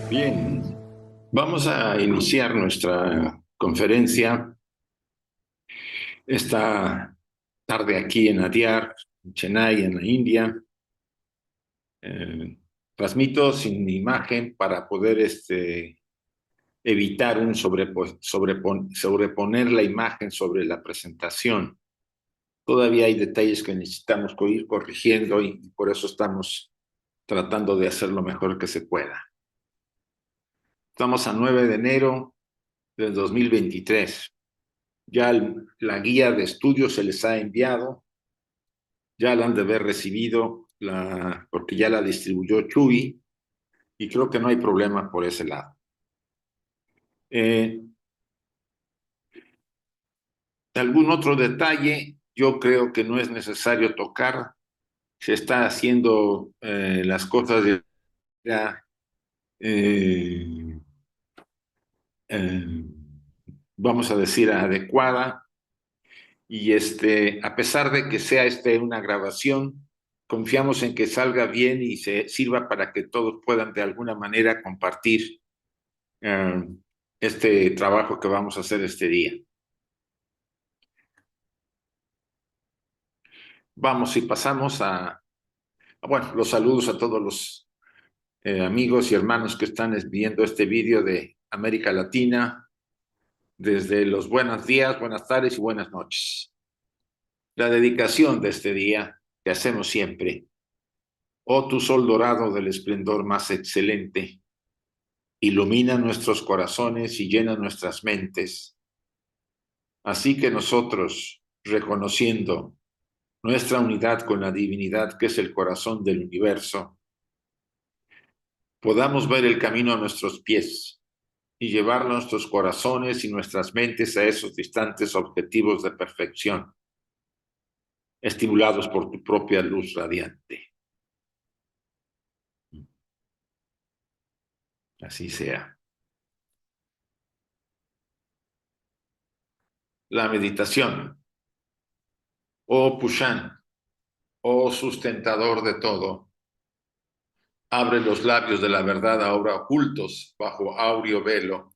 Bien, vamos a iniciar nuestra conferencia esta tarde aquí en Adyar, en Chennai, en la India. Eh, Transmito sin imagen para poder evitar sobreponer la imagen sobre la presentación. Todavía hay detalles que necesitamos ir corrigiendo y por eso estamos tratando de hacer lo mejor que se pueda. Estamos a 9 de enero del 2023. Ya la guía de estudio se les ha enviado, ya la han de haber recibido, porque ya la distribuyó Chuy, y creo que no hay problema por ese lado. Algún otro detalle, yo creo que no es necesario tocar. Se está haciendo las cosas de manera, eh, eh, vamos a decir, adecuada. Y a pesar de que sea una grabación, confiamos en que salga bien y se sirva para que todos puedan de alguna manera compartir eh, este trabajo que vamos a hacer este día. Vamos y pasamos bueno, los saludos a todos los amigos y hermanos que están viendo este vídeo de América Latina, desde los buenos días, buenas tardes y buenas noches. La dedicación de este día que hacemos siempre. Oh, tu sol dorado del esplendor más excelente, ilumina nuestros corazones y llena nuestras mentes. Así que nosotros, reconociendo nuestra unidad con la divinidad que es el corazón del universo, podamos ver el camino a nuestros pies y llevar nuestros corazones y nuestras mentes a esos distantes objetivos de perfección, estimulados por tu propia luz radiante. Así sea. La meditación. Oh Pushan, oh sustentador de todo, abre los labios de la verdad ahora ocultos bajo áureo velo,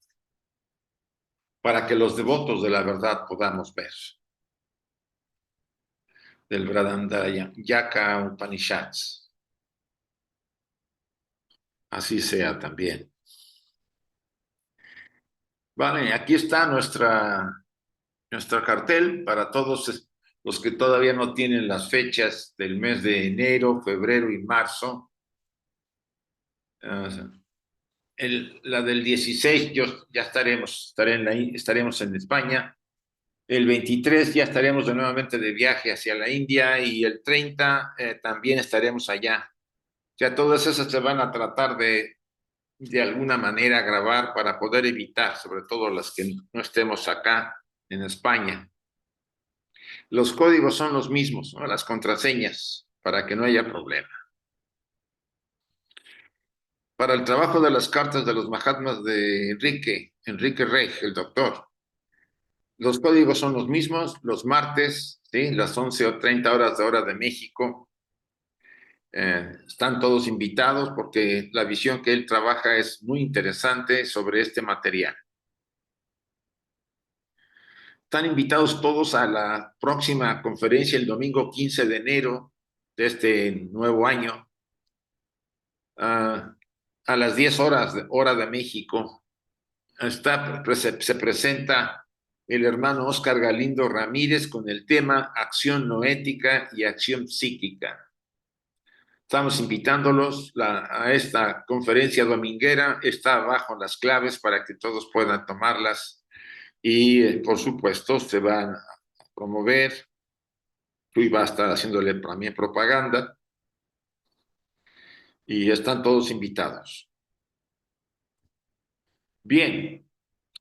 para que los devotos de la verdad podamos ver. Del Vradandayaka Upanishads. Así sea también. Vale, aquí está nuestra cartel para todos los que todavía no tienen las fechas del mes de enero, febrero y marzo. La del 16 ya estaremos en España. El 23 ya estaremos nuevamente de viaje hacia la India y el 30 también estaremos allá. O sea, todas esas se van a tratar de alguna manera grabar para poder evitar, sobre todo las que no estemos acá en España. Los códigos son los mismos, ¿no? Las contraseñas, para que no haya problema. Para el trabajo de las cartas de los Mahatmas de Enrique Rey, el doctor, los códigos son los mismos, los martes, ¿sí? Las 11:30 de hora de México. Están todos invitados porque la visión que él trabaja es muy interesante sobre este material. Están invitados todos a la próxima conferencia el domingo 15 de enero de este nuevo año, a las 10 horas de hora de México. Se presenta el hermano Oscar Galindo Ramírez con el tema Acción Noética y Acción Psíquica. Estamos invitándolos a esta conferencia dominguera. Está abajo las claves para que todos puedan tomarlas y, por supuesto, se van a promover. Chuy va a estar haciéndole también propaganda y están todos invitados. Bien,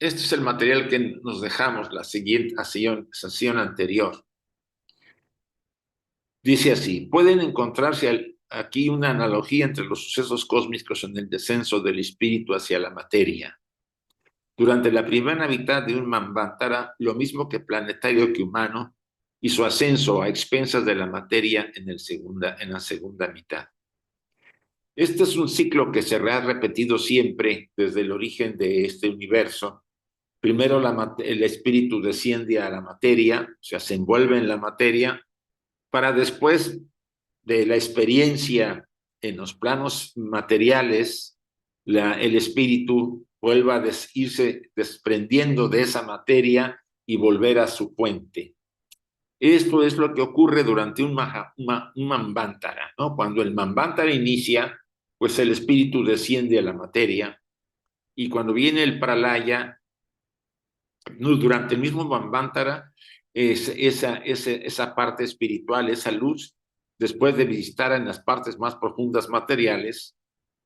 este es el material que nos dejamos la siguiente sesión anterior. Dice así: pueden encontrarse aquí una analogía entre los sucesos cósmicos en el descenso del espíritu hacia la materia. Durante la primera mitad de un Manvantara, lo mismo que planetario que humano, y su ascenso a expensas de la materia en la segunda mitad. Este es un ciclo que se ha repetido siempre desde el origen de este universo. Primero el espíritu desciende a la materia, o sea, se envuelve en la materia, para después de la experiencia en los planos materiales, el espíritu vuelva a irse desprendiendo de esa materia y volver a su fuente. Esto es lo que ocurre durante un Manvantara, ¿no? Cuando el Manvantara inicia, pues el espíritu desciende a la materia, y cuando viene el Pralaya, durante el mismo Manvantara, esa parte espiritual, esa luz, después de visitar en las partes más profundas materiales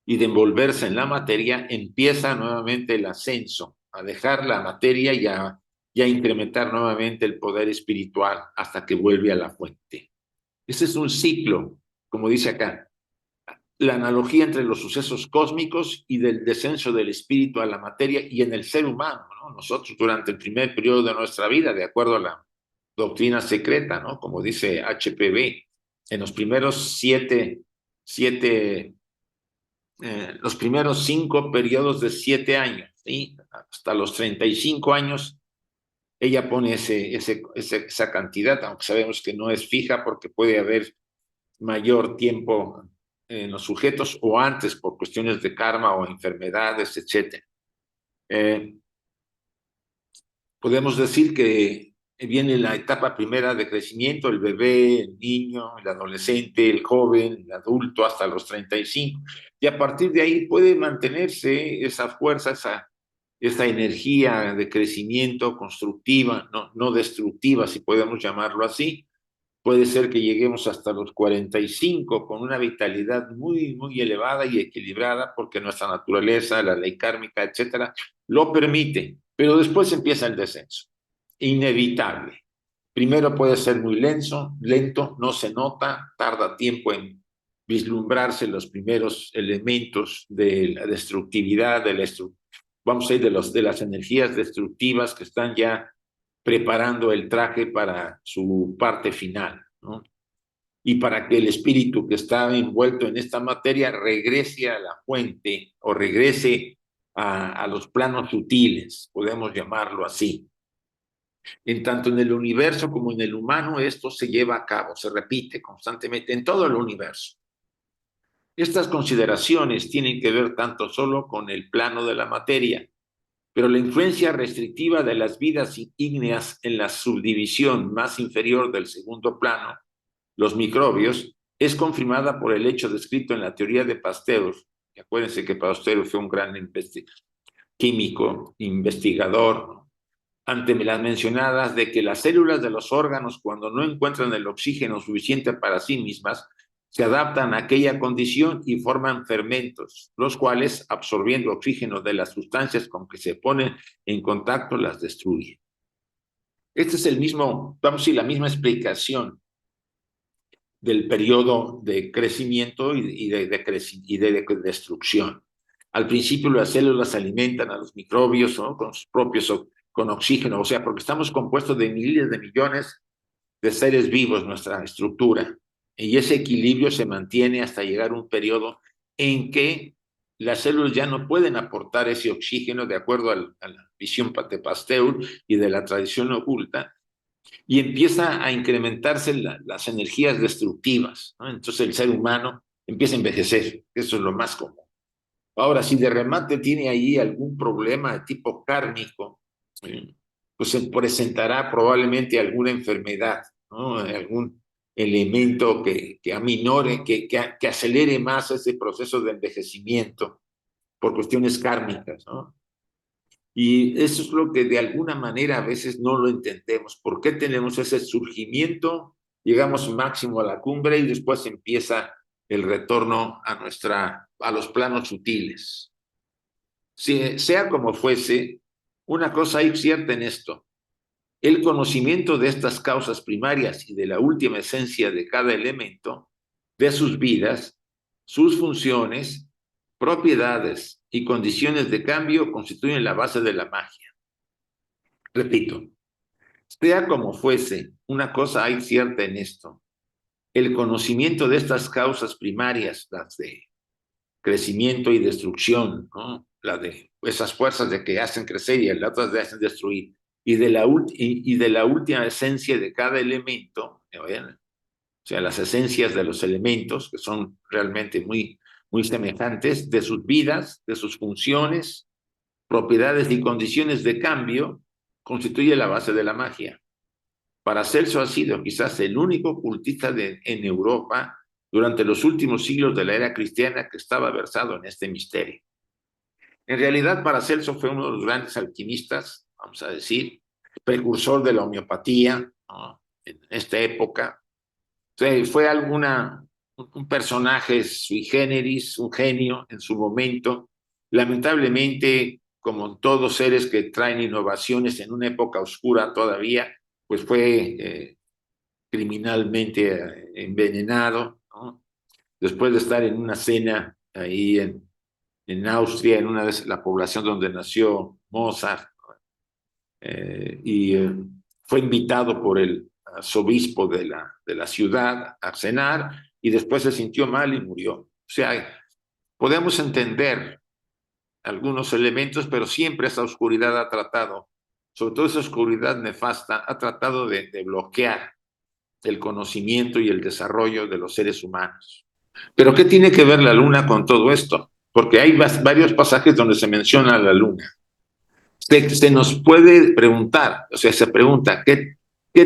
y de envolverse en la materia, empieza nuevamente el ascenso, a dejar la materia y a incrementar nuevamente el poder espiritual hasta que vuelve a la fuente. Ese es un ciclo, como dice acá, la analogía entre los sucesos cósmicos y del descenso del espíritu a la materia y en el ser humano, ¿no? Nosotros durante el primer periodo de nuestra vida, de acuerdo a la doctrina secreta, ¿no? Como dice HPV, en los primeros los primeros 5 periodos de 7 años, ¿sí? Hasta los 35 años, ella pone esa cantidad, aunque sabemos que no es fija porque puede haber mayor tiempo en los sujetos o antes por cuestiones de karma o enfermedades, etc. Podemos decir que viene la etapa primera de crecimiento, el bebé, el niño, el adolescente, el joven, el adulto, hasta los 35. Y a partir de ahí puede mantenerse esa fuerza, esa energía de crecimiento constructiva, no destructiva, si podemos llamarlo así. Puede ser que lleguemos hasta los 45 con una vitalidad muy, muy elevada y equilibrada, porque nuestra naturaleza, la ley kármica, etcétera, lo permite. Pero después empieza el descenso, inevitable. Primero puede ser muy lento, no se nota, tarda tiempo en vislumbrarse los primeros elementos de la destructividad, vamos a ir de las energías destructivas que están ya preparando el traje para su parte final, ¿no? Y para que el espíritu que está envuelto en esta materia regrese a la fuente o regrese a los planos sutiles, podemos llamarlo así. En tanto en el universo como en el humano, esto se lleva a cabo, se repite constantemente en todo el universo. Estas consideraciones tienen que ver tanto solo con el plano de la materia, pero la influencia restrictiva de las vidas ígneas en la subdivisión más inferior del segundo plano, los microbios, es confirmada por el hecho descrito en la teoría de Pasteur. Y acuérdense que Pasteur fue un gran químico, investigador, ante las mencionadas de que las células de los órganos, cuando no encuentran el oxígeno suficiente para sí mismas, se adaptan a aquella condición y forman fermentos, los cuales, absorbiendo oxígeno de las sustancias con que se ponen en contacto, las destruyen. Este es el mismo, vamos a decir, la misma explicación del periodo de crecimiento y de destrucción. Al principio las células alimentan a los microbios, ¿no? Con sus propios, con oxígeno, o sea, porque estamos compuestos de miles de millones de seres vivos, nuestra estructura. Y ese equilibrio se mantiene hasta llegar a un periodo en que las células ya no pueden aportar ese oxígeno de acuerdo a la visión de Pasteur y de la tradición oculta, y empieza a incrementarse las energías destructivas, ¿no? Entonces el ser humano empieza a envejecer, eso es lo más común. Ahora, si de remate tiene ahí algún problema de tipo kármico, pues se presentará probablemente alguna enfermedad, ¿no? Algún elemento que aminore, que acelere más ese proceso de envejecimiento por cuestiones kármicas, ¿no? Y eso es lo que de alguna manera a veces no lo entendemos. ¿Por qué tenemos ese surgimiento? Llegamos máximo a la cumbre y después empieza el retorno a los planos sutiles. Sea como fuese, una cosa hay cierta en esto. El conocimiento de estas causas primarias y de la última esencia de cada elemento, de sus vidas, sus funciones, propiedades y condiciones de cambio constituyen la base de la magia. Repito, sea como fuese, una cosa hay cierta en esto. El conocimiento de estas causas primarias, las de crecimiento y destrucción, ¿no? La de esas fuerzas de que hacen crecer y las otras de hacen destruir. Y de la última esencia de cada elemento, ¿no? O sea, las esencias de los elementos, que son realmente muy, muy semejantes, de sus vidas, de sus funciones, propiedades y condiciones de cambio, constituye la base de la magia. Paracelso ha sido quizás el único ocultista en Europa durante los últimos siglos de la era cristiana que estaba versado en este misterio. En realidad, Paracelso fue uno de los grandes alquimistas, vamos a decir, precursor de la homeopatía, ¿no? En esta época. Fue un personaje sui generis, un genio en su momento. Lamentablemente, como todos seres que traen innovaciones en una época oscura todavía, pues fue criminalmente envenenado, ¿no? Después de estar en una cena ahí en Austria, en una de la población donde nació Mozart, y fue invitado por el arzobispo de la ciudad a cenar y después se sintió mal y murió. O sea, podemos entender algunos elementos, pero siempre esa oscuridad ha tratado, sobre todo esa oscuridad nefasta, ha tratado de bloquear el conocimiento y el desarrollo de los seres humanos. Pero ¿qué tiene que ver la luna con todo esto? Porque hay varios pasajes donde se menciona a la luna. Se nos puede preguntar, o sea, se pregunta, ¿qué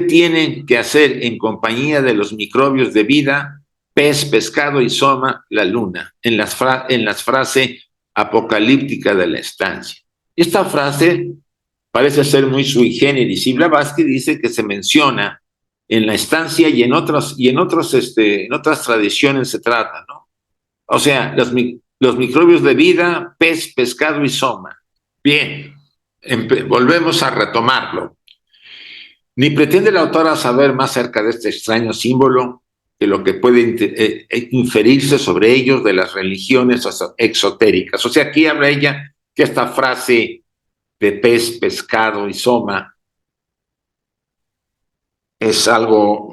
tienen que hacer en compañía de los microbios de vida, pez, pescado y soma, la luna? En las frases apocalípticas de la estancia. Esta frase parece ser muy sui generis, y Blavatsky dice que se menciona en la estancia y en otras tradiciones se trata, ¿no? O sea, los microbios de vida, pez, pescado y soma. Bien, volvemos a retomarlo. Ni pretende la autora saber más acerca de este extraño símbolo que lo que puede inferirse sobre ellos de las religiones exotéricas. O sea, aquí habla ella que esta frase de pez, pescado y soma es algo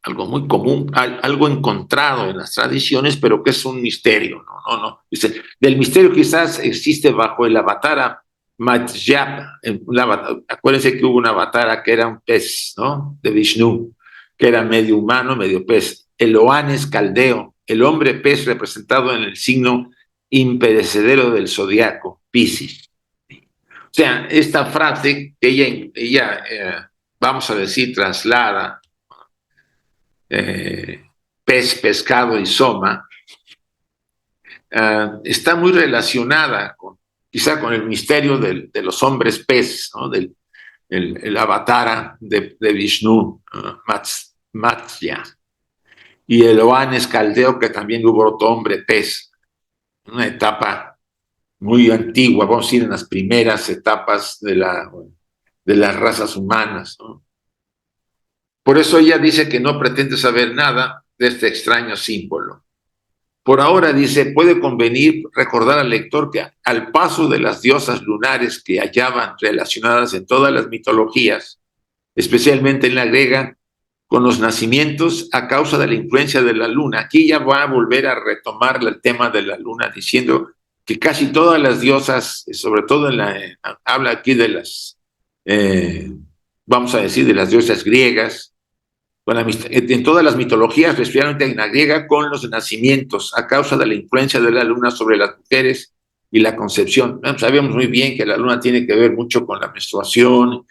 muy común, algo encontrado en las tradiciones, pero que es un misterio, no. Dice, del misterio quizás existe bajo el avatar Matjap. Acuérdense que hubo un avatar que era un pez, ¿no? De Vishnu, que era medio humano, medio pez. El Oanes caldeo, el hombre pez representado en el signo imperecedero del zodiaco, Piscis. O sea, esta frase que ella vamos a decir, traslada pez, pescado y soma, está muy relacionada quizá con el misterio de los hombres pez, ¿no? El avatar de Vishnu, Matsya, y el Oanes caldeo, que también hubo otro hombre pez, una etapa muy antigua, vamos a decir, en las primeras etapas de las razas humanas, ¿no? Por eso ella dice que no pretende saber nada de este extraño símbolo. Por ahora, dice, puede convenir recordar al lector que al paso de las diosas lunares que hallaban relacionadas en todas las mitologías, especialmente en la griega, con los nacimientos a causa de la influencia de la luna. Aquí ya va a volver a retomar el tema de la luna, diciendo que casi todas las diosas, sobre todo habla aquí de las, vamos a decir, de las diosas griegas, en todas las mitologías, especialmente en la griega, con los nacimientos, a causa de la influencia de la luna sobre las mujeres y la concepción. Sabemos muy bien que la luna tiene que ver mucho con la menstruación,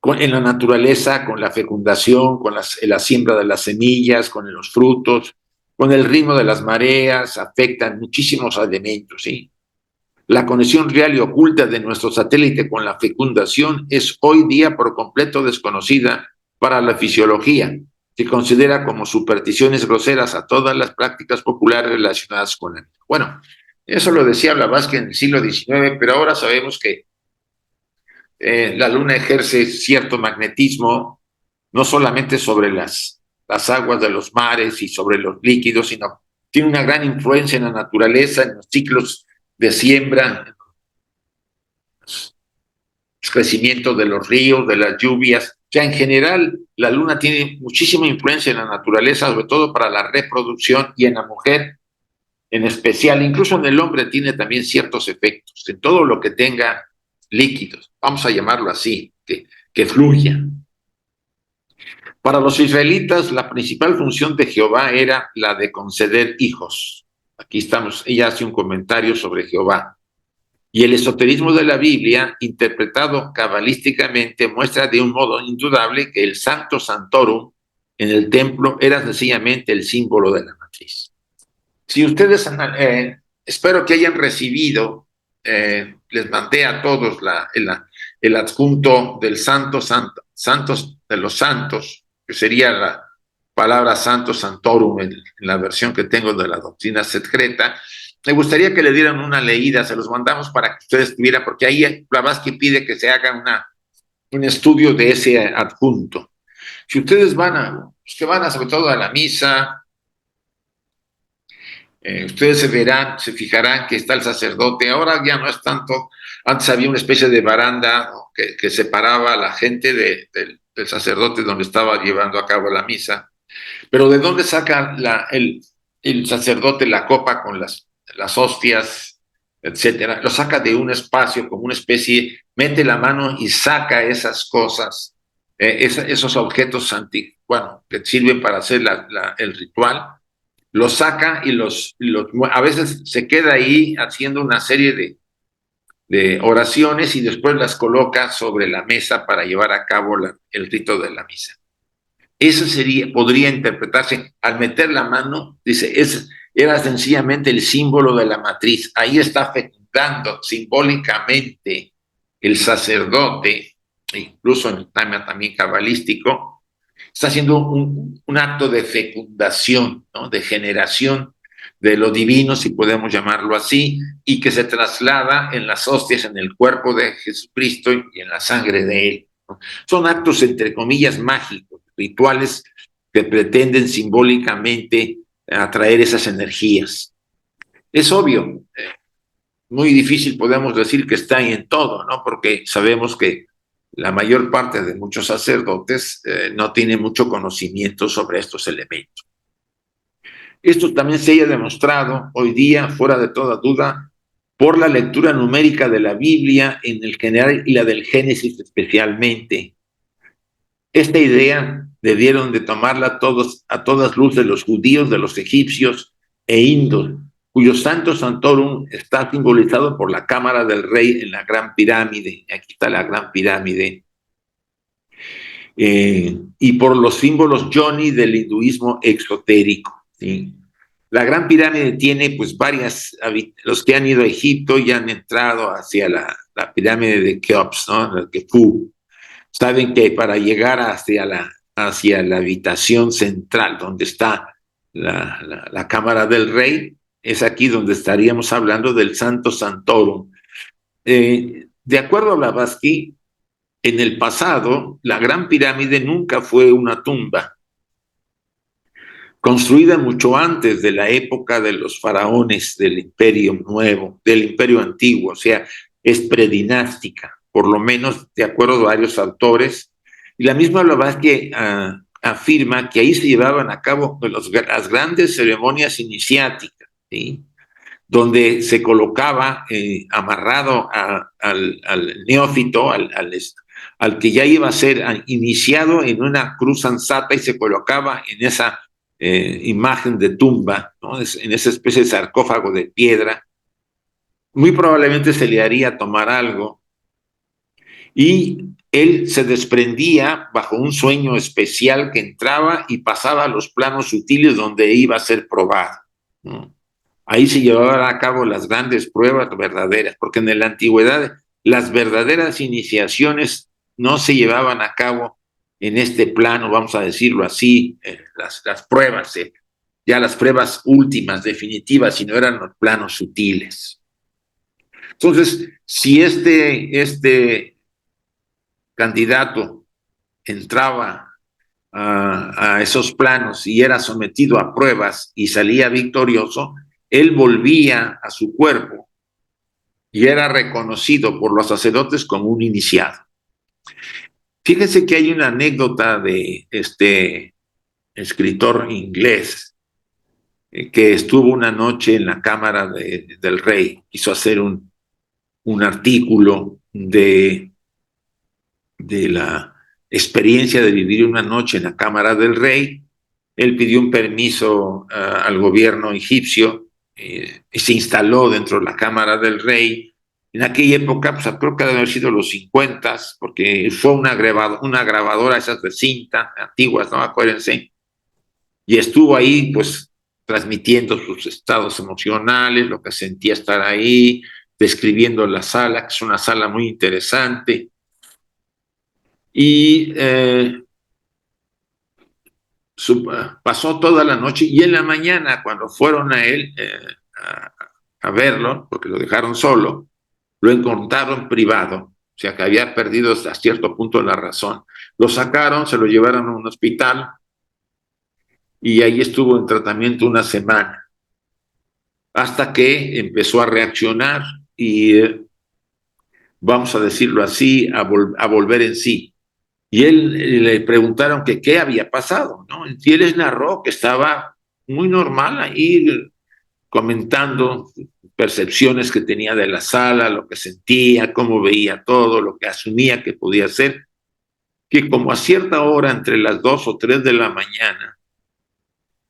en la naturaleza, con la fecundación, con la siembra de las semillas, con los frutos, con el ritmo de las mareas, afectan muchísimos elementos, ¿sí? La conexión real y oculta de nuestro satélite con la fecundación es hoy día por completo desconocida para la fisiología, que considera como supersticiones groseras a todas las prácticas populares relacionadas con la vida. Bueno, eso lo decía Blavatsky en el siglo XIX, pero ahora sabemos que la luna ejerce cierto magnetismo, no solamente sobre las aguas de los mares y sobre los líquidos, sino tiene una gran influencia en la naturaleza, en los ciclos de siembra, en el crecimiento de los ríos, de las lluvias. O sea, en general, la luna tiene muchísima influencia en la naturaleza, sobre todo para la reproducción y en la mujer. en especial, incluso en el hombre tiene también ciertos efectos, en todo lo que tenga líquidos, vamos a llamarlo así, que fluya. Para los israelitas, la principal función de Jehová era la de conceder hijos. Aquí estamos, ella hace un comentario sobre Jehová. Y el esoterismo de la Biblia, interpretado cabalísticamente, muestra de un modo indudable que el Sancto Sanctorum en el templo era sencillamente el símbolo de la matriz. Si ustedes, espero que hayan recibido, les mandé a todos el adjunto del Santos de los Santos, que sería la palabra Santo Sanctorum en la versión que tengo de la doctrina secreta. Me gustaría que le dieran una leída, se los mandamos para que ustedes tuvieran, porque ahí Blavatsky pide que se haga un estudio de ese adjunto. Si ustedes van sobre todo a la misa, ustedes se fijarán que está el sacerdote, ahora ya no es tanto, antes había una especie de baranda, ¿no?, que separaba a la gente del sacerdote donde estaba llevando a cabo la misa, pero ¿de dónde saca el sacerdote la copa con las hostias, etcétera? Lo saca de un espacio, como una especie, mete la mano y saca esas cosas, esos objetos que sirven para hacer el ritual, los saca y a veces se queda ahí haciendo una serie de oraciones y después las coloca sobre la mesa para llevar a cabo el rito de la misa. Eso podría interpretarse, al meter la mano, dice, era sencillamente el símbolo de la matriz. Ahí está fecundando simbólicamente el sacerdote, incluso en el tema también cabalístico, está haciendo un acto de fecundación, ¿no?, de generación de lo divino, si podemos llamarlo así, y que se traslada en las hostias, en el cuerpo de Jesucristo y en la sangre de él, ¿no? Son actos, entre comillas, mágicos, rituales que pretenden simbólicamente atraer esas energías. Es obvio, muy difícil podemos decir que está ahí en todo, ¿no?, porque sabemos que la mayor parte de muchos sacerdotes no tienen mucho conocimiento sobre estos elementos. Esto también se haya demostrado hoy día, fuera de toda duda, por la lectura numérica de la Biblia en el general y la del Génesis especialmente. Esta idea debieron de tomarla a todas luces los judíos, de los egipcios e indos, cuyo Santo Sanctorum está simbolizado por la cámara del rey en la Gran Pirámide. Aquí está la Gran Pirámide. Y por los símbolos yoni del hinduismo exotérico, ¿sí? La Gran Pirámide tiene pues los que han ido a Egipto y han entrado hacia la pirámide de Keops, ¿no?, de Kefú, saben que para llegar hacia la habitación central, donde está la cámara del rey, es aquí donde estaríamos hablando del Santo Sanctorum. De acuerdo a Blavatsky, en el pasado, la Gran Pirámide nunca fue una tumba, construida mucho antes de la época de los faraones del Imperio Nuevo, del Imperio Antiguo, o sea, es predinástica, por lo menos de acuerdo a varios autores. Y la misma Blavatsky afirma que ahí se llevaban a cabo las grandes ceremonias iniciáticas, ¿sí?, donde se colocaba amarrado al neófito, al que ya iba a ser iniciado, en una cruz ansata, y se colocaba en esa imagen de tumba, ¿no?, en esa especie de sarcófago de piedra. Muy probablemente se le haría tomar algo y él se desprendía bajo un sueño especial que entraba y pasaba a los planos sutiles donde iba a ser probado, ¿no? Ahí se llevaban a cabo las grandes pruebas verdaderas, porque en la antigüedad las verdaderas iniciaciones no se llevaban a cabo en este plano, vamos a decirlo así, las pruebas, ya las pruebas últimas, definitivas, sino eran los planos sutiles. Entonces, si este candidato entraba a esos planos y era sometido a pruebas y salía victorioso, él volvía a su cuerpo y era reconocido por los sacerdotes como un iniciado. Fíjense que hay una anécdota de este escritor inglés que estuvo una noche en la cámara del rey. Quiso hacer un artículo de la experiencia de vivir una noche en la cámara del rey. Él pidió un permiso al gobierno egipcio y se instaló dentro de la cámara del rey. En aquella época, pues creo que debe haber sido los 50, porque fue una grabadora esas de cinta antiguas, ¿no? Acuérdense. Y estuvo ahí, pues, transmitiendo sus estados emocionales, lo que sentía estar ahí, describiendo la sala, que es una sala muy interesante. Y pasó toda la noche y en la mañana, cuando fueron a él a verlo, porque lo dejaron solo, lo encontraron privado, o sea que había perdido hasta cierto punto la razón. Lo sacaron, se lo llevaron a un hospital y ahí estuvo en tratamiento una semana, hasta que empezó a reaccionar y, vamos a decirlo así, a volver en sí. Y él le preguntaron que qué había pasado, ¿no? Y él les narró que estaba muy normal ahí comentando percepciones que tenía de la sala, lo que sentía, cómo veía todo, lo que asumía que podía ser, que como a cierta hora, entre las 2 o 3 de la mañana,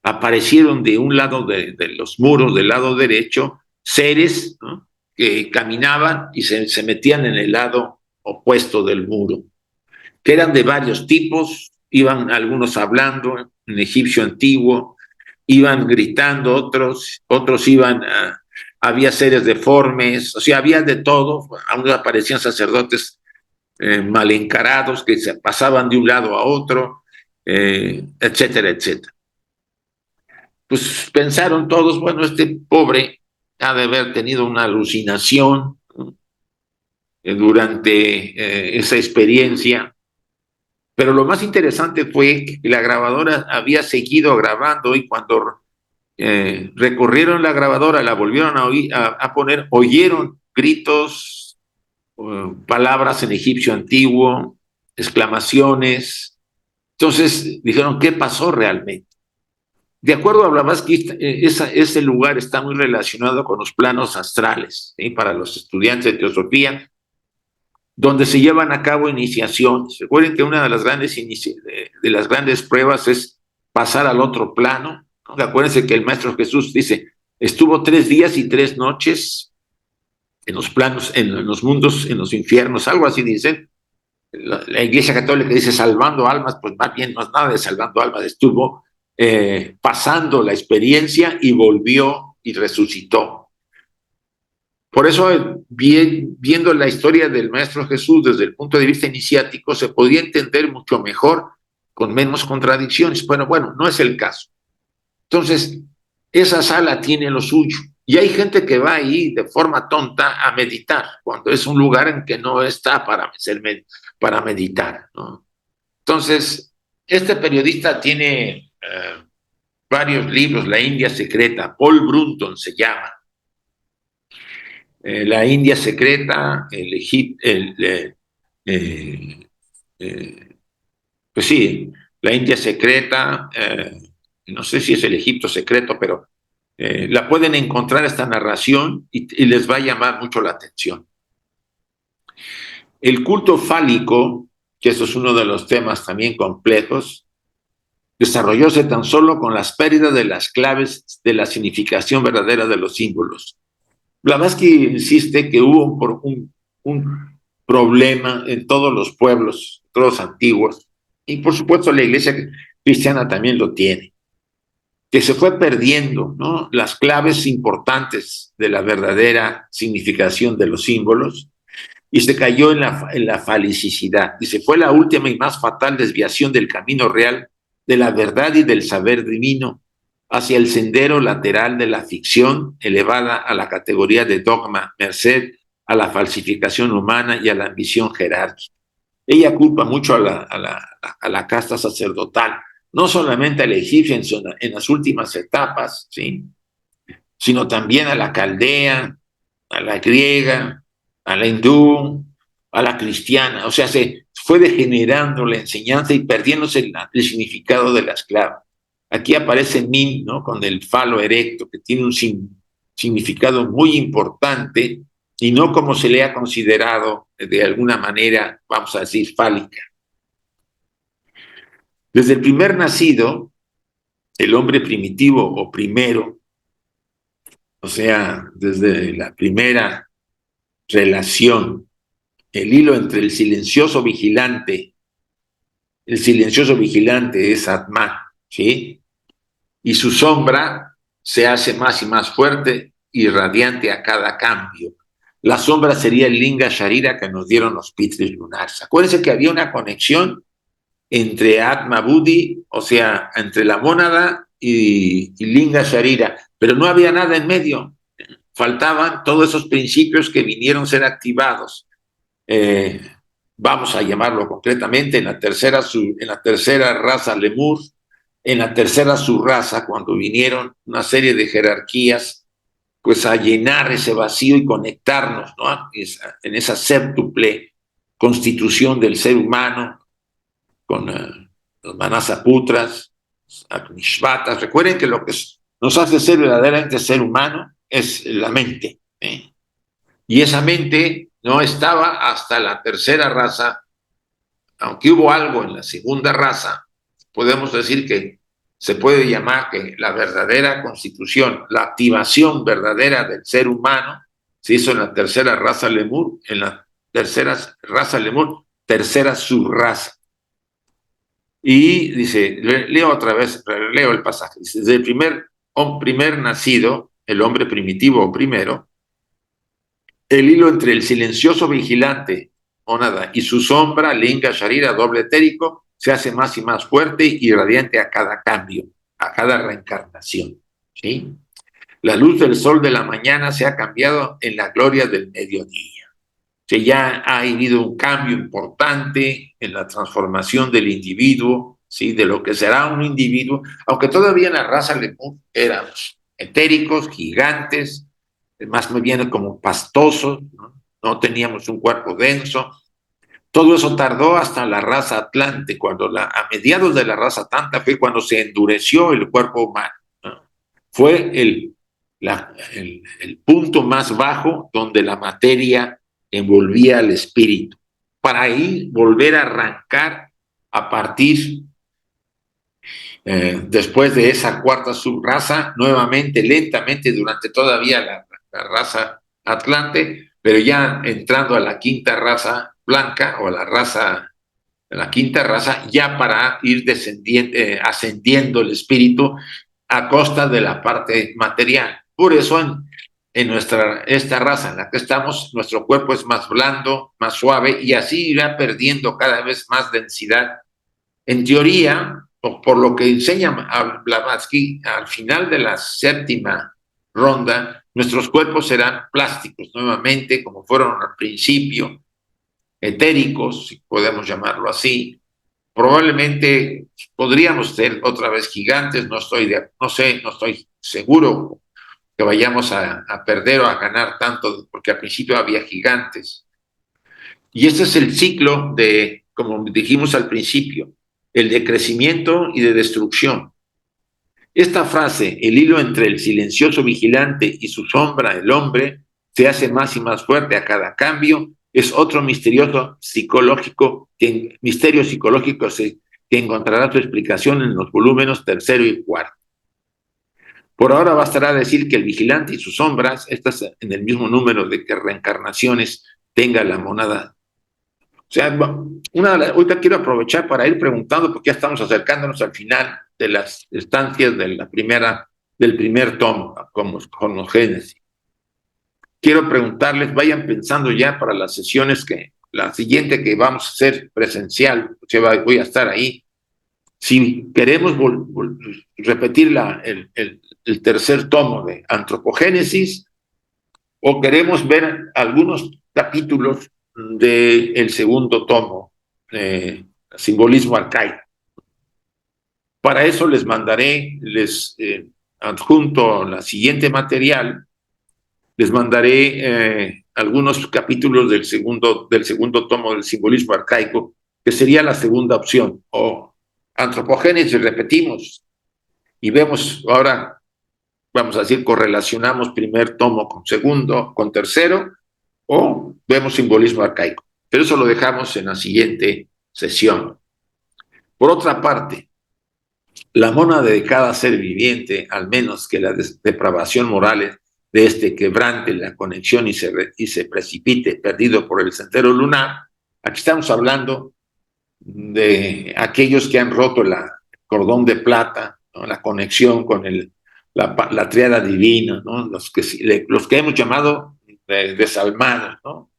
aparecieron de un lado de los muros, del lado derecho, seres, ¿no?, que caminaban y se metían en el lado opuesto del muro, que eran de varios tipos, iban algunos hablando en egipcio antiguo, iban gritando, otros iban había seres deformes, o sea, había de todo, aún aparecían sacerdotes mal encarados que se pasaban de un lado a otro, etcétera, etcétera. Pues pensaron todos, bueno, este pobre ha de haber tenido una alucinación durante esa experiencia. Pero lo más interesante fue que la grabadora había seguido grabando y cuando recorrieron la grabadora, la volvieron a poner, oyeron gritos, palabras en egipcio antiguo, exclamaciones. Entonces dijeron, ¿qué pasó realmente? De acuerdo a Blavatsky, ese lugar está muy relacionado con los planos astrales, ¿sí?, para los estudiantes de teosofía, donde se llevan a cabo iniciaciones. Recuerden que una de las grandes pruebas es pasar al otro plano, ¿no? Acuérdense que el Maestro Jesús dice, estuvo 3 días y 3 noches en los planos, en los mundos, en los infiernos, algo así dicen. La Iglesia Católica dice salvando almas, pues más bien no es nada de salvando almas, estuvo pasando la experiencia y volvió y resucitó. Por eso, viendo la historia del Maestro Jesús desde el punto de vista iniciático, se podía entender mucho mejor, con menos contradicciones. Bueno, no es el caso. Entonces, esa sala tiene lo suyo. Y hay gente que va ahí de forma tonta a meditar, cuando es un lugar en que no está para meditar, ¿no? Entonces, este periodista tiene varios libros, La India Secreta, Paul Brunton se llama. La India Secreta, el Egipto, pues sí, la India Secreta, no sé si es el Egipto Secreto, pero la pueden encontrar esta narración y les va a llamar mucho la atención. El culto fálico, que eso es uno de los temas también complejos, desarrollóse tan solo con las pérdidas de las claves de la significación verdadera de los símbolos. Blavatsky insiste que hubo un problema en todos los pueblos, todos antiguos, y por supuesto la iglesia cristiana también lo tiene, que se fue perdiendo, ¿no?, las claves importantes de la verdadera significación de los símbolos y se cayó en la falicidad. Dice, fue la última y más fatal desviación del camino real, de la verdad y del saber divino, hacia el sendero lateral de la ficción, elevada a la categoría de dogma, merced a la falsificación humana y a la ambición jerárquica. Ella culpa mucho a la casta sacerdotal, no solamente a la egipcia en las últimas etapas, ¿sí?, sino también a la caldea, a la griega, a la hindú, a la cristiana. O sea, se fue degenerando la enseñanza y perdiéndose el significado de las claves. Aquí aparece Mim, ¿no? Con el falo erecto, que tiene un significado muy importante y no como se le ha considerado de alguna manera, vamos a decir, fálica. Desde el primer nacido, el hombre primitivo o primero, o sea, desde la primera relación, el hilo entre el silencioso vigilante es Atman, ¿sí? Y su sombra se hace más y más fuerte y radiante a cada cambio. La sombra sería el Linga Sharira que nos dieron los Pitris lunares. Acuérdense que había una conexión entre Atma Buddhi, o sea, entre la mónada y Linga Sharira, pero no había nada en medio. Faltaban todos esos principios que vinieron a ser activados. Vamos a llamarlo concretamente, en la tercera raza Lemur, en la tercera subraza, cuando vinieron una serie de jerarquías, pues a llenar ese vacío y conectarnos, ¿no? En esa séptuple constitución del ser humano, con los manasaputras, agnishvatas. Recuerden que lo que nos hace ser verdaderamente ser humano es la mente, ¿eh? Y esa mente no estaba hasta la tercera raza, aunque hubo algo en la segunda raza, podemos decir que se puede llamar que la verdadera constitución, la activación verdadera del ser humano, se hizo en la tercera raza Lemur, en la tercera raza Lemur, tercera subraza. Y dice, leo otra vez, leo el pasaje, dice, desde el primer nacido, el hombre primitivo o primero, el hilo entre el silencioso vigilante, Onada, y su sombra, Linga Sharira, doble etérico, se hace más y más fuerte y radiante a cada cambio, a cada reencarnación, ¿sí? La luz del sol de la mañana se ha cambiado en la gloria del mediodía. Que ya ha habido un cambio importante en la transformación del individuo, ¿sí? De lo que será un individuo, aunque todavía en la raza Lemur éramos etéricos, gigantes, más bien como pastosos, ¿no? No teníamos un cuerpo denso. Todo eso tardó hasta la raza Atlante, a mediados de la raza Atlante fue cuando se endureció el cuerpo humano, ¿no? Fue el punto más bajo donde la materia envolvía al espíritu, para ahí volver a arrancar a partir, después de esa cuarta subraza, nuevamente, lentamente, durante todavía la raza Atlante, pero ya entrando a la quinta raza blanca o a la quinta raza, ya para ir ascendiendo el espíritu a costa de la parte material. Por eso esta raza en la que estamos, nuestro cuerpo es más blando, más suave, y así irá perdiendo cada vez más densidad. En teoría, por lo que enseña Blavatsky, al final de la séptima ronda, nuestros cuerpos serán plásticos nuevamente, como fueron al principio, etéricos, si podemos llamarlo así. Probablemente podríamos ser otra vez gigantes, no estoy seguro que vayamos a perder o a ganar tanto, porque al principio había gigantes. Y este es el ciclo de, como dijimos al principio, el de crecimiento y de destrucción. Esta frase, el hilo entre el silencioso vigilante y su sombra, el hombre, se hace más y más fuerte a cada cambio, es otro misterio psicológico que encontrará su explicación en los volúmenes tercero y cuarto. Por ahora bastará decir que el vigilante y sus sombras, estas en el mismo número de que reencarnaciones tenga la monada. O sea, ahorita quiero aprovechar para ir preguntando, porque ya estamos acercándonos al final de las estancias del primer tomo, como Génesis. Quiero preguntarles, vayan pensando ya para las sesiones la siguiente que vamos a hacer presencial, o sea, voy a estar ahí. Si queremos repetir el tercer tomo de Antropogénesis, o queremos ver algunos capítulos del segundo tomo, Simbolismo Arcaico. Para eso les mandaré, adjunto la siguiente material, les mandaré algunos capítulos del segundo tomo del Simbolismo Arcaico, que sería la segunda opción, o Antropogénesis, repetimos, y vemos ahora, vamos a decir, correlacionamos primer tomo con segundo, con tercero, o vemos simbolismo arcaico. Pero eso lo dejamos en la siguiente sesión. Por otra parte, la mónada de cada ser viviente, al menos que la depravación moral de este quebrante la conexión y se precipite perdido por el sendero lunar, aquí estamos hablando de aquellos que han roto el cordón de plata, ¿no? La conexión con la triada divina, ¿no? Los que hemos llamado desalmados, ¿no?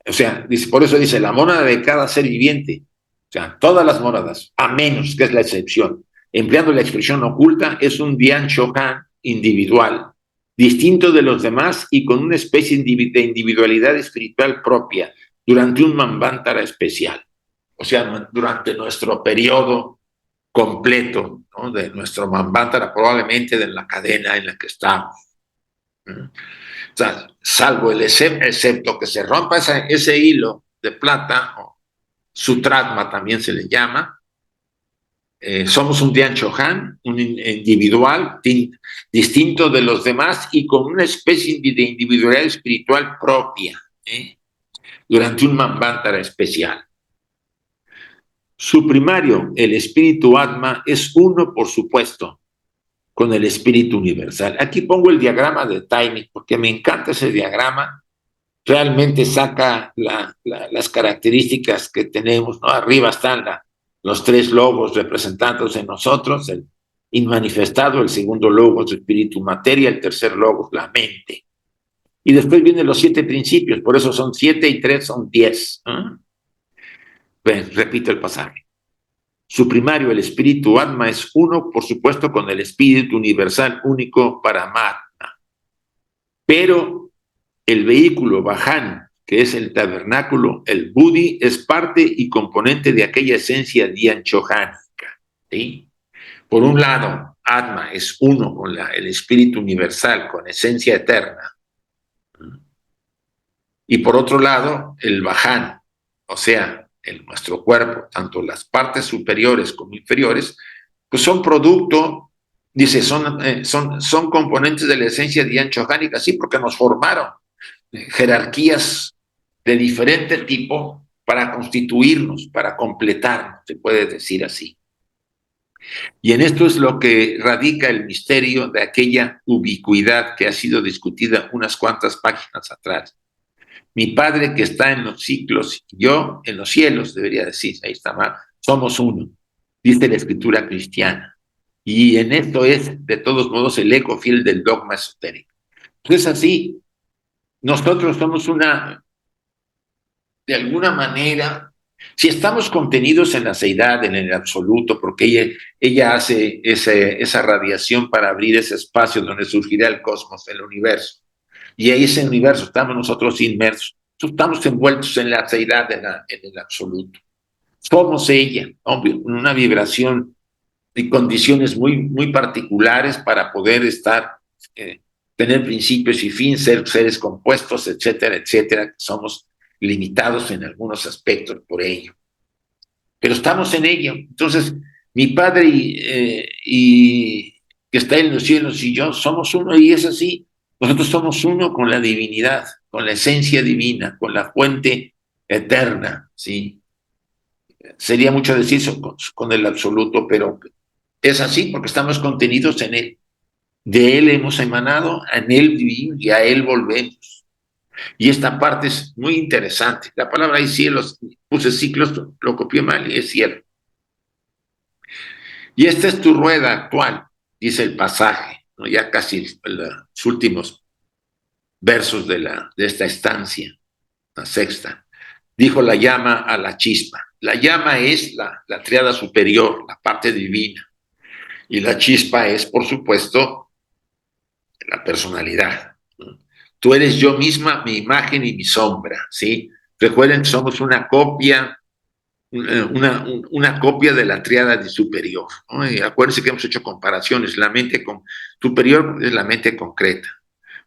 O sea, por eso dice la mónada de cada ser viviente, o sea, todas las mónadas, a menos que es la excepción, empleando la expresión oculta, es un Dian Chohan individual, distinto de los demás y con una especie de individualidad espiritual propia durante un Manvantara especial. O sea, durante nuestro periodo completo, ¿no? De nuestro Manvantara, probablemente de la cadena en la que estamos. O sea, salvo excepto que se rompa ese hilo de plata, o sutratma también se le llama, somos un Dian Chohan, un individual distinto de los demás y con una especie de individualidad espiritual propia, durante un Manvantara especial. Su primario, el espíritu Atma, es uno, por supuesto, con el espíritu universal. Aquí pongo el diagrama de timing porque me encanta ese diagrama. Realmente saca las características que tenemos, ¿no? Arriba están los tres logos representados en nosotros, el inmanifestado, el segundo logo es el espíritu materia, el tercer logo es la mente. Y después vienen los 7 principios, por eso son 7 y 3 son 10. Pues, repito el pasaje. Su primario, el espíritu Atma, es uno, por supuesto, con el espíritu universal único Paramatma. Pero el vehículo Vahan, que es el tabernáculo, el Buddhi, es parte y componente de aquella esencia dianchohánica. ¿Sí? Por un lado, Atma es uno con el espíritu universal, con esencia eterna. Y por otro lado, el Vahan, o sea, nuestro cuerpo, tanto las partes superiores como inferiores, pues son producto, dice, son componentes de la esencia dianchohánica, sí, porque nos formaron jerarquías de diferente tipo para constituirnos, para completarnos, se puede decir así. Y en esto es lo que radica el misterio de aquella ubicuidad que ha sido discutida unas cuantas páginas atrás. Mi Padre que está en los ciclos, yo en los cielos, debería decir, ahí está mal, somos uno, dice la escritura cristiana. Y en esto es, de todos modos, el eco fiel del dogma esotérico. Entonces, así, nosotros somos de alguna manera, si estamos contenidos en la seidad, en el absoluto, porque ella hace esa radiación para abrir ese espacio donde surgirá el cosmos, el universo. Y ahí ese universo estamos nosotros inmersos. Estamos envueltos en la seidad, en el absoluto. Somos ella, obvio, una vibración y condiciones muy particulares para poder tener principios y fin, ser seres compuestos, etcétera, etcétera, que somos limitados en algunos aspectos por ello. Pero estamos en ello. Entonces, mi Padre que está en los cielos y yo somos uno, y es así. Nosotros somos uno con la divinidad, con la esencia divina, con la fuente eterna, ¿sí? Sería mucho decir eso con el absoluto, pero es así porque estamos contenidos en él. De él hemos emanado, en él vivimos y a él volvemos. Y esta parte es muy interesante. La palabra ahí cielos, puse ciclos, lo copié mal y es cierto. Y esta es tu rueda actual, dice el pasaje, ¿no? Ya casi los últimos versos de esta estancia, la sexta. Dijo la llama a la chispa. La llama es la triada superior, la parte divina. Y la chispa es, por supuesto, la personalidad. Tú eres yo misma, mi imagen y mi sombra, ¿sí? Recuerden que somos una copia de la tríada superior, ¿no? Y acuérdense que hemos hecho comparaciones. La mente superior es la mente concreta.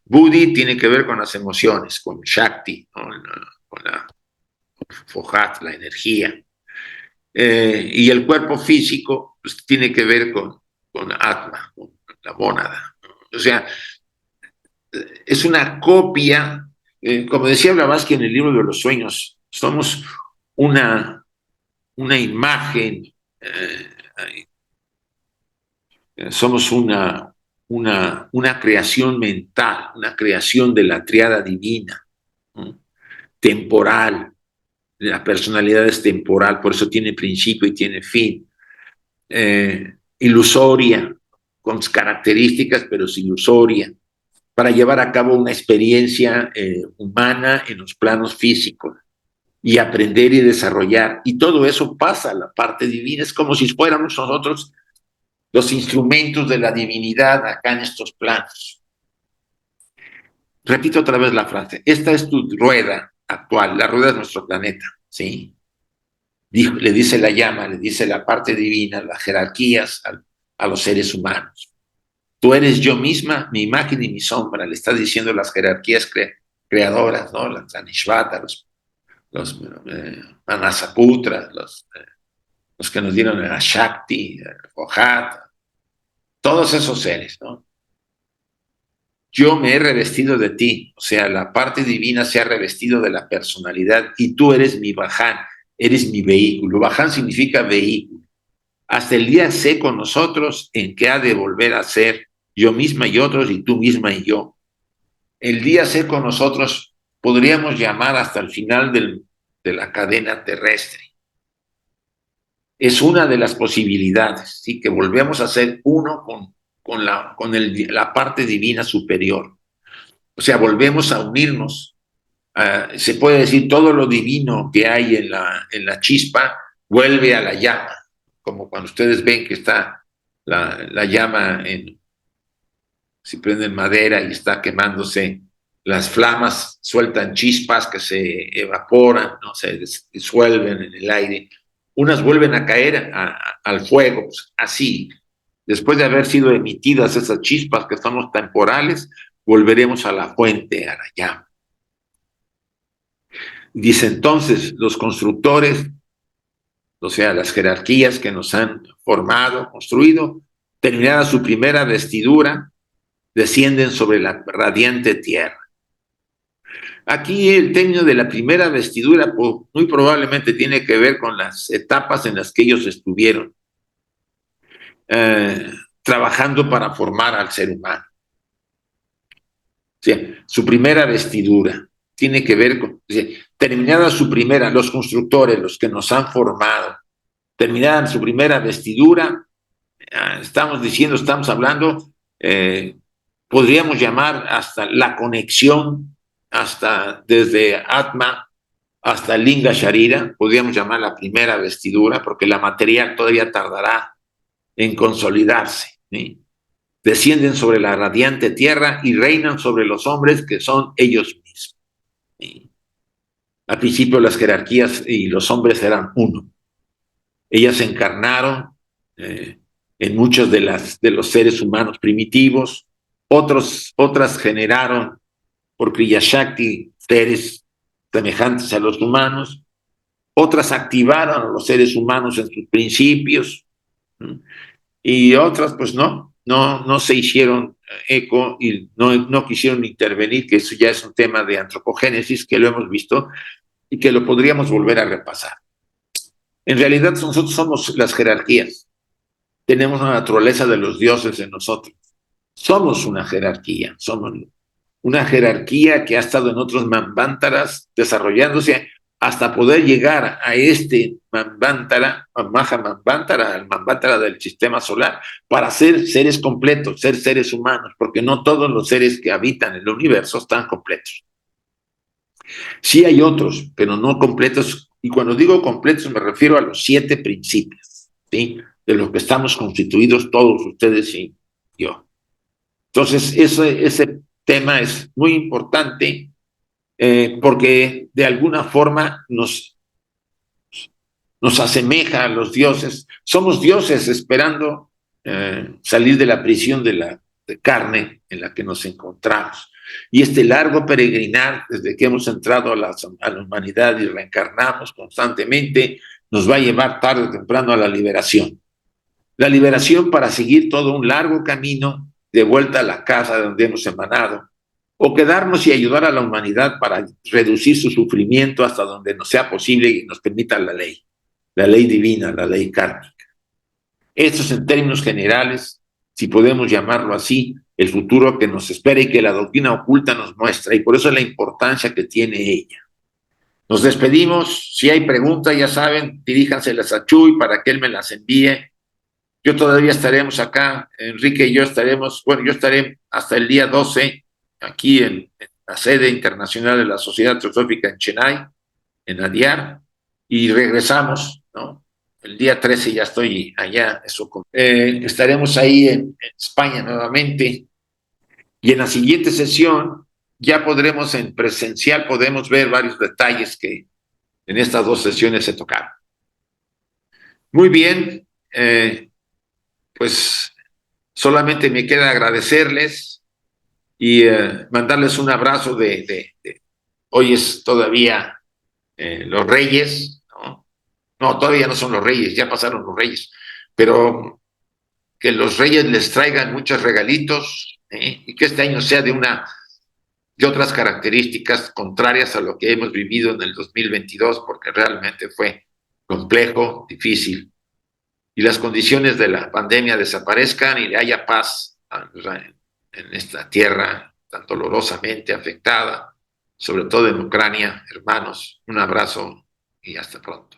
Buddhi tiene que ver con las emociones, con Shakti, ¿no? Con la Fohat, la energía. Y el cuerpo físico pues, tiene que ver con con Atma, con la mónada. O sea, es una copia, como decía Blavatsky en el libro de los sueños, somos una imagen, somos una creación mental, una creación de la triada divina, ¿no? Temporal. La personalidad es temporal, por eso tiene principio y tiene fin. Ilusoria, con características, pero es ilusoria, para llevar a cabo una experiencia humana en los planos físicos y aprender y desarrollar. Y todo eso pasa a la parte divina. Es como si fuéramos nosotros los instrumentos de la divinidad acá en estos planos. Repito otra vez la frase. Esta es tu rueda actual, la rueda de nuestro planeta, ¿sí? Le dice la llama, le dice la parte divina, las jerarquías a los seres humanos. Tú eres yo misma, mi imagen y mi sombra, le está diciendo las jerarquías creadoras, ¿no? Las Anishvata, los Manasaputras, los que nos dieron el Shakti, el Ojat, todos esos seres, ¿no? Yo me he revestido de ti, o sea, la parte divina se ha revestido de la personalidad y tú eres mi Baján, eres mi vehículo. Baján significa vehículo. Hasta el día C con nosotros en que ha de volver a ser yo misma y otros y tú misma y yo. El día C con nosotros podríamos llamar hasta el final de la cadena terrestre. Es una de las posibilidades, ¿sí? Que volvemos a ser uno con la parte divina superior. O sea, volvemos a unirnos. Se puede decir todo lo divino que hay en la chispa vuelve a la llama, como cuando ustedes ven que está la llama, si prenden madera y está quemándose, las flamas sueltan chispas que se evaporan, ¿no? Se disuelven en el aire. Unas vuelven a caer al fuego, pues, así. Después de haber sido emitidas esas chispas que somos temporales, volveremos a la fuente, a la llama. Dice entonces, los constructores, o sea, las jerarquías que nos han formado, construido, terminada su primera vestidura, descienden sobre la radiante tierra. Aquí el término de la primera vestidura muy probablemente tiene que ver con las etapas en las que ellos estuvieron trabajando para formar al ser humano. O sea, su primera vestidura tiene que ver con, o sea, terminada su primera, los constructores, los que nos han formado, terminada su primera vestidura, estamos hablando, podríamos llamar hasta la conexión, hasta desde Atma hasta Linga Sharira, podríamos llamar la primera vestidura, porque la material todavía tardará en consolidarse, ¿sí? Descienden sobre la radiante tierra y reinan sobre los hombres que son ellos mismos, ¿sí? Al principio las jerarquías y los hombres eran uno. Ellas se encarnaron en muchos de los seres humanos primitivos, otras generaron por Kriya Shakti seres semejantes a los humanos, otras activaron a los seres humanos en sus principios, ¿no? Y otras pues no se hicieron eco y no quisieron intervenir, que eso ya es un tema de antropogénesis que lo hemos visto y que lo podríamos volver a repasar. En realidad nosotros somos las jerarquías, tenemos la naturaleza de los dioses en nosotros, somos una jerarquía, somos una jerarquía que ha estado en otros manvántaras desarrollándose hasta poder llegar a este manvántara, Maha Manvántara, el manvántara del sistema solar, para ser seres completos, ser seres humanos, porque no todos los seres que habitan el universo están completos. Sí hay otros, pero no completos, y cuando digo completos me refiero a los 7 principios, ¿sí? De los que estamos constituidos todos ustedes y yo. Entonces, ese tema es muy importante porque de alguna forma nos asemeja a los dioses. Somos dioses esperando salir de la prisión de la carne en la que nos encontramos. Y este largo peregrinar, desde que hemos entrado a la humanidad y reencarnamos constantemente, nos va a llevar tarde o temprano a la liberación. la liberación para seguir todo un largo camino de vuelta a la casa de donde hemos emanado, o quedarnos y ayudar a la humanidad para reducir su sufrimiento hasta donde nos sea posible y nos permita la ley divina, la ley kármica. Esto es en términos generales, si podemos llamarlo así, el futuro que nos espera y que la doctrina oculta nos muestra, y por eso es la importancia que tiene ella. Nos despedimos. Si hay preguntas, ya saben, diríjanselas a Chuy para que él me las envíe. Yo todavía estaremos acá, Enrique y yo estaremos, bueno, yo estaré hasta el día 12 aquí en la sede internacional de la Sociedad Teosófica en Chennai, en Adyar, y regresamos, ¿no? El día 13 ya estoy allá, estaremos ahí en España nuevamente, y en la siguiente sesión ya podremos en presencial, podemos ver varios detalles que en estas dos sesiones se tocaron. Muy bien, pues solamente me queda agradecerles y mandarles un abrazo hoy es todavía los Reyes, ¿no? No, todavía no son los Reyes, ya pasaron los Reyes, pero que los Reyes les traigan muchos regalitos, y que este año sea de otras características contrarias a lo que hemos vivido en el 2022, porque realmente fue complejo, difícil, y las condiciones de la pandemia desaparezcan y le haya paz en esta tierra tan dolorosamente afectada, sobre todo en Ucrania. Hermanos, un abrazo y hasta pronto.